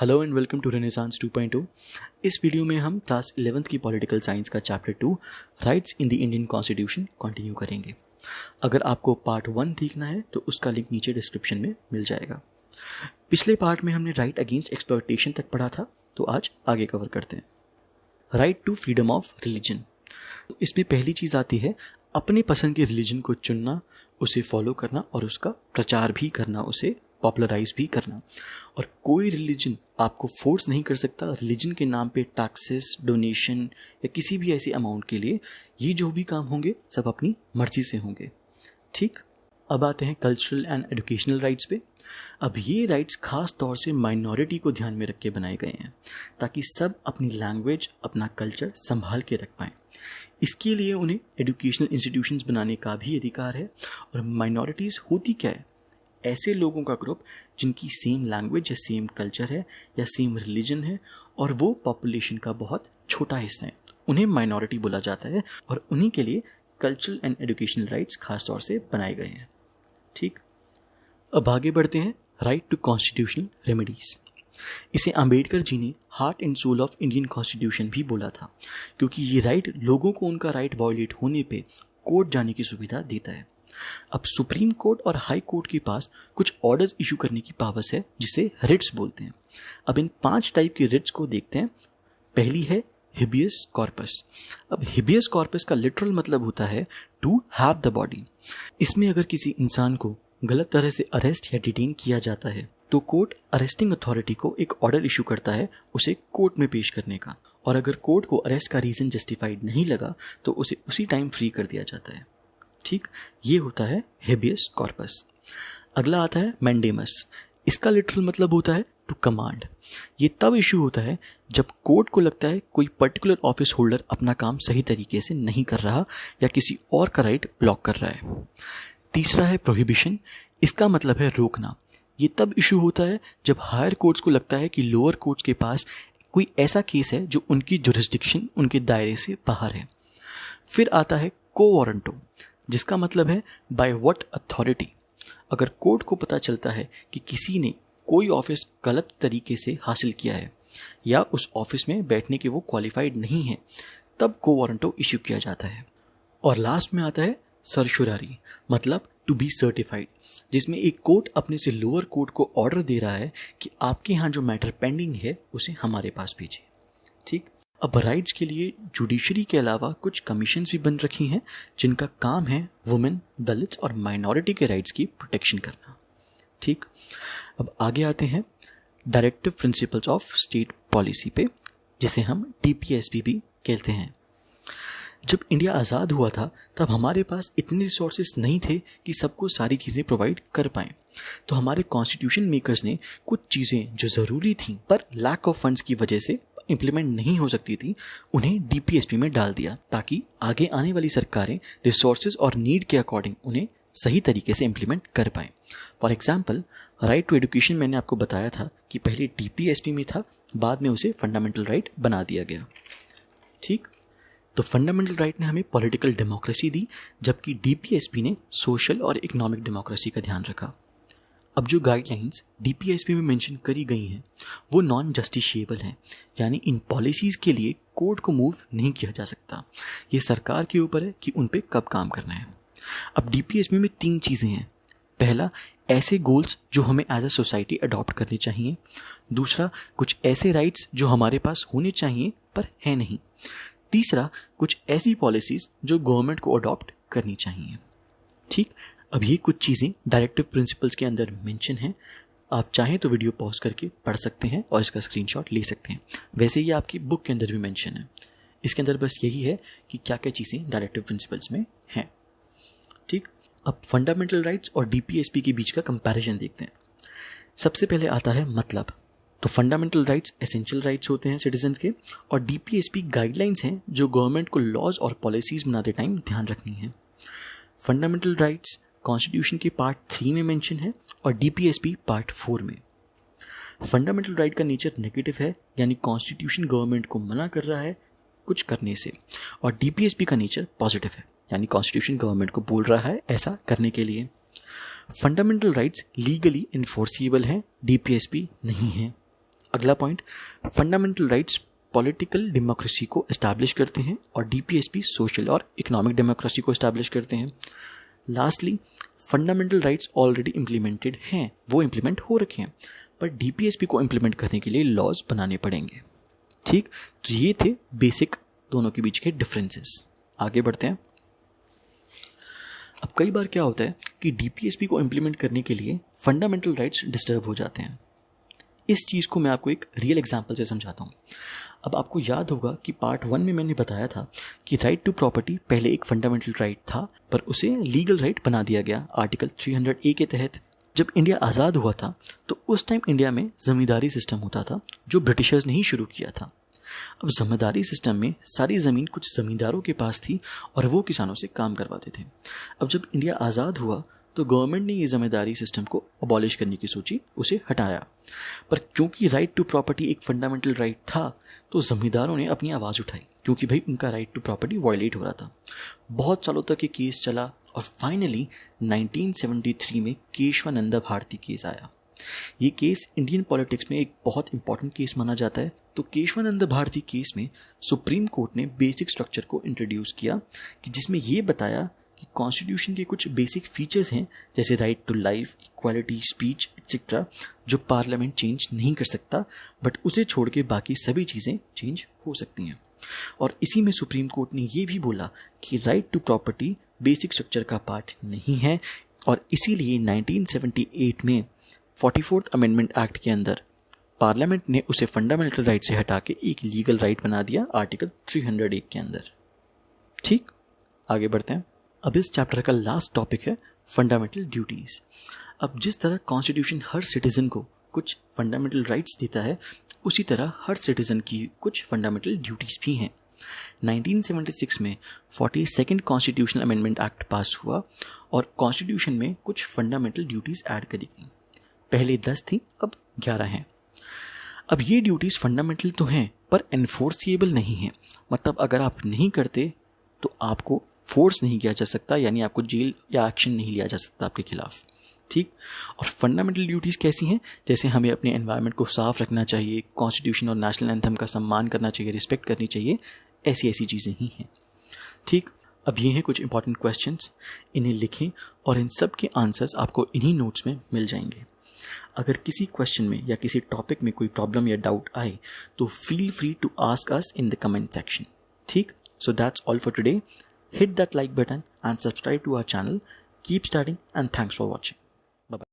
Hello and welcome to Renaissance 2.0। इस video में हम क्लास 11th की पॉलिटिकल साइंस का chapter 2 rights in the Indian constitution continue करेंगे। अगर आपको पार्ट 1 देखना है तो उसका लिंक नीचे डिस्क्रिप्शन में मिल जाएगा। पिछले पार्ट में हमने राइट अगेंस्ट एक्सप्लॉयटेशन तक पढ़ा था, तो आज आगे कवर करते हैं। Right to freedom of religion. इसमें पहली चीज़ आती है अपने पसंद के रिलीजन को चुनना, उसे फॉलो करना और उसका प्रचार भी करना, उसे पॉपुलराइज भी करना। और कोई रिलीजन आपको फोर्स नहीं कर सकता रिलीजन के नाम पे टैक्सेस, डोनेशन या किसी भी ऐसे अमाउंट के लिए। ये जो भी काम होंगे सब अपनी मर्जी से होंगे। ठीक, अब आते हैं कल्चरल एंड एजुकेशनल राइट्स पे। अब ये राइट्स खास तौर से माइनॉरिटी को ध्यान में रख के बनाए गए हैं ताकि सब अपनी लैंग्वेज, अपना कल्चर संभाल के रख पाएं। इसके लिए उन्हें एजुकेशनल इंस्टीट्यूशंस बनाने का भी अधिकार है। और माइनॉरिटीज़ होती क्या है? ऐसे लोगों का ग्रुप जिनकी सेम लैंग्वेज या सेम कल्चर है या सेम रिलीजन है और वो पॉपुलेशन का बहुत छोटा हिस्सा है, उन्हें माइनॉरिटी बोला जाता है। और उन्हीं के लिए कल्चरल एंड एजुकेशनल राइट्स खास तौर से बनाए गए हैं। ठीक, अब आगे बढ़ते हैं। Right to constitutional remedies. इसे अंबेडकर जी ने heart and soul of Indian constitution भी बोला था, क्योंकि ये राइट लोगों को उनका राइट वायलेट होने पे कोर्ट जाने की सुविधा देता है। अब सुप्रीम कोर्ट और हाई कोर्ट के पास कुछ ऑर्डर्स इशू करने की पावर्स है, जिसे रिट्स बोलते हैं। अब इन 5 टाइप की रिट्स को देखते हैं। पहली है हिबियस कॉर्पस। अब हिबियस कॉर्पस का लिटरल मतलब होता है टू हैव द बॉडी। इसमें अगर किसी इंसान को गलत तरह से अरेस्ट या डिटेन किया जाता है तो कोर्ट अरेस्टिंग अथॉरिटी को एक ऑर्डर इशू करता है उसे कोर्ट में पेश करने का। और अगर कोर्ट को अरेस्ट का रीजन जस्टिफाइड नहीं लगा तो उसे उसी टाइम फ्री कर दिया जाता है। ठीक, ये होता है हेबियस कॉर्पस। अगला आता है मैंडेमस। इसका लिटरल मतलब होता है टू कमांड। ये तब इशू होता है जब कोर्ट को लगता है कोई पर्टिकुलर ऑफिस होल्डर अपना काम सही तरीके से नहीं कर रहा या किसी और का राइट ब्लॉक कर रहा है। तीसरा है प्रोहिबिशन। इसका मतलब है रोकना। ये तब इशू होता है जब हायर कोर्ट्स को लगता है कि लोअर कोर्ट्स के पास कोई ऐसा केस है जो उनकी जुरिस्डिक्शन, उनके दायरे से बाहर है। फिर आता है को वारंटो, जिसका मतलब है बाय व्हाट अथॉरिटी। अगर कोर्ट को पता चलता है कि किसी ने कोई ऑफिस गलत तरीके से हासिल किया है या उस ऑफिस में बैठने के वो क्वालिफाइड नहीं है, तब को वारंटो इश्यू किया जाता है। और लास्ट में आता है सर्शुरारी, मतलब टू बी सर्टिफाइड, जिसमें एक कोर्ट अपने से लोअर कोर्ट को ऑर्डर दे रहा है कि आपके यहाँ जो मैटर पेंडिंग है उसे हमारे पास भेजिए। ठीक, अब राइट्स के लिए जुडिशरी के अलावा कुछ कमीशंस भी बन रखी हैं जिनका काम है वुमेन, दलित्स और माइनॉरिटी के राइट्स की प्रोटेक्शन करना। ठीक, अब आगे आते हैं directive principles of state policy पे, जिसे हम DPSP भी कहते हैं। जब इंडिया आज़ाद हुआ था तब हमारे पास इतने रिसोर्सेज नहीं थे कि सबको सारी चीज़ें प्रोवाइड कर पाएं। तो हमारे कॉन्स्टिट्यूशन मेकर्स ने कुछ चीज़ें जो ज़रूरी थीं पर लैक ऑफ फंड्स की वजह से इम्प्लीमेंट नहीं हो सकती थी, उन्हें DPSP में डाल दिया ताकि आगे आने वाली सरकारें रिसोर्सेज और नीड के अकॉर्डिंग उन्हें सही तरीके से इम्प्लीमेंट कर पाएँ। For example, right to education मैंने आपको बताया था कि पहले DPSP में था, बाद में उसे फंडामेंटल राइट बना दिया गया। ठीक, तो फंडामेंटल राइट ने हमें पॉलिटिकल डेमोक्रेसी दी, जबकि DPSP ने सोशल और इकोनॉमिक डेमोक्रेसी का ध्यान रखा। अब जो गाइडलाइंस DPSP में मेंशन करी गई हैं वो नॉन जस्टिशिएबल हैं, यानी इन पॉलिसीज़ के लिए कोर्ट को मूव नहीं किया जा सकता। ये सरकार के ऊपर है कि उन पे कब काम करना है। अब DPSP में 3 चीज़ें हैं। पहला, ऐसे गोल्स जो हमें एज अ सोसाइटी अडॉप्ट करने चाहिए। दूसरा, कुछ ऐसे राइट्स जो हमारे पास होने चाहिए पर है नहीं। तीसरा, कुछ ऐसी पॉलिसीज़ जो गवर्नमेंट को अडॉप्ट करनी चाहिए। ठीक, अब ये कुछ चीज़ें डायरेक्टिव प्रिंसिपल्स के अंदर मेंशन हैं। आप चाहें तो वीडियो पॉज करके पढ़ सकते हैं और इसका स्क्रीनशॉट ले सकते हैं। वैसे ये आपकी बुक के अंदर भी मेंशन है। इसके अंदर बस यही है कि क्या क्या चीज़ें डायरेक्टिव प्रिंसिपल्स में हैं। ठीक, अब फंडामेंटल राइट्स और DPSP के बीच का कंपैरिजन देखते हैं। सबसे पहले आता है मतलब। तो फंडामेंटल राइट्स एसेंशियल राइट्स होते हैं सिटीजन्स के, और DPSP गाइडलाइंस हैं जो गवर्नमेंट को लॉज और पॉलिसीज़ बनाते टाइम ध्यान रखनी है। फंडामेंटल राइट्स कॉन्स्टिट्यूशन के पार्ट 3 में मेंशन है और DPSP पार्ट 4 में। फंडामेंटल राइट का नेचर नेगेटिव है, यानी कॉन्स्टिट्यूशन गवर्नमेंट को मना कर रहा है कुछ करने से, और DPSP का नेचर पॉजिटिव है, यानी कॉन्स्टिट्यूशन गवर्नमेंट को बोल रहा है ऐसा करने के लिए। फंडामेंटल राइट्स लीगली इन्फोर्सिबल हैं, DPSP नहीं है। अगला point, fundamental rights political democracy को एस्टैब्लिश करते हैं और डीपीएसपी सोशल और इकोनॉमिक डेमोक्रेसी को एस्टैब्लिश करते हैं। Lastly, fundamental rights already implemented हैं, वो इम्प्लीमेंट हो रखे हैं, पर डीपीएसपी को इम्प्लीमेंट करने के लिए लॉज बनाने पड़ेंगे। ठीक, तो ये थे बेसिक दोनों के बीच के डिफरेंसेस। आगे बढ़ते हैं। अब कई बार क्या होता है कि डीपीएसपी को इम्प्लीमेंट करने के लिए फंडामेंटल राइट्स डिस्टर्ब हो जाते हैं। इस चीज़ को मैं आपको एक रियल एग्जांपल से समझाता हूँ। अब आपको याद होगा कि पार्ट 1 में मैंने बताया था कि राइट टू प्रॉपर्टी पहले एक फंडामेंटल राइट था, पर उसे लीगल राइट बना दिया गया आर्टिकल 300A के तहत। जब इंडिया आज़ाद हुआ था तो उस टाइम इंडिया में ज़मींदारी सिस्टम होता था जो ब्रिटिशर्स ने ही शुरू किया था। अब ज़मींदारी सिस्टम में सारी ज़मीन कुछ ज़मींदारों के पास थी और वो किसानों से काम करवाते थे। अब जब इंडिया आज़ाद हुआ तो गवर्नमेंट ने ये ज़मींदारी सिस्टम को अबॉलिश करने की सोची, उसे हटाया। पर क्योंकि राइट टू प्रॉपर्टी एक फंडामेंटल राइट था तो ज़मींदारों ने अपनी आवाज़ उठाई, क्योंकि भाई उनका राइट टू प्रॉपर्टी वायलेट हो रहा था। बहुत सालों तक ये केस चला और फाइनली 1973 में केशवानंदा भारती केस आया। ये केस इंडियन पॉलिटिक्स में एक बहुत इंपॉर्टेंट केस माना जाता है। तो केशवानंद भारती केस में सुप्रीम कोर्ट ने बेसिक स्ट्रक्चर को इंट्रोड्यूस किया कि जिसमें ये बताया कि कॉन्स्टिट्यूशन के कुछ बेसिक फीचर्स हैं, जैसे right to life, equality, speech etcetera, जो पार्लियामेंट चेंज नहीं कर सकता, बट उसे छोड़ के बाकी सभी चीज़ें चेंज हो सकती हैं। और इसी में सुप्रीम कोर्ट ने ये भी बोला कि right to property basic structure का पार्ट नहीं है, और इसीलिए 1978 में 44th अमेंडमेंट एक्ट के अंदर पार्लियामेंट ने उसे फंडामेंटल राइट से हटा के एक लीगल राइट बना दिया आर्टिकल 300A के अंदर। ठीक, आगे बढ़ते हैं। अब इस चैप्टर का लास्ट टॉपिक है फंडामेंटल ड्यूटीज़। अब जिस तरह कॉन्स्टिट्यूशन हर सिटीज़न को कुछ फंडामेंटल राइट्स देता है, उसी तरह हर सिटीज़न की कुछ फंडामेंटल ड्यूटीज़ भी हैं। 1976 में 42nd कॉन्स्टिट्यूशनल अमेंडमेंट एक्ट पास हुआ और कॉन्स्टिट्यूशन में कुछ फंडामेंटल ड्यूटीज़ ऐड करी गई। पहले 10 थी, अब 11 हैं। अब ये ड्यूटीज़ फंडामेंटल तो हैं पर एनफोर्सिएबल नहीं है। मतलब अगर आप नहीं करते तो आपको फोर्स नहीं किया जा सकता, यानी आपको जेल या एक्शन नहीं लिया जा सकता आपके खिलाफ। ठीक, और फंडामेंटल ड्यूटीज़ कैसी हैं? जैसे हमें अपने एनवायरनमेंट को साफ रखना चाहिए, कॉन्स्टिट्यूशन और नेशनल एंथम का सम्मान करना चाहिए, रिस्पेक्ट करनी चाहिए, ऐसी चीज़ें ही हैं। ठीक, अब ये हैं कुछ इंपॉर्टेंट क्वेश्चंस, इन्हें लिखें और इन सब के आंसर्स आपको इन्हीं नोट्स में मिल जाएंगे। अगर किसी क्वेश्चन में या किसी टॉपिक में कोई प्रॉब्लम या डाउट आए तो feel free to ask us in the comment section. ठीक, so that's all for today. Hit that like button and subscribe to our channel. Keep studying and thanks for watching. Bye bye.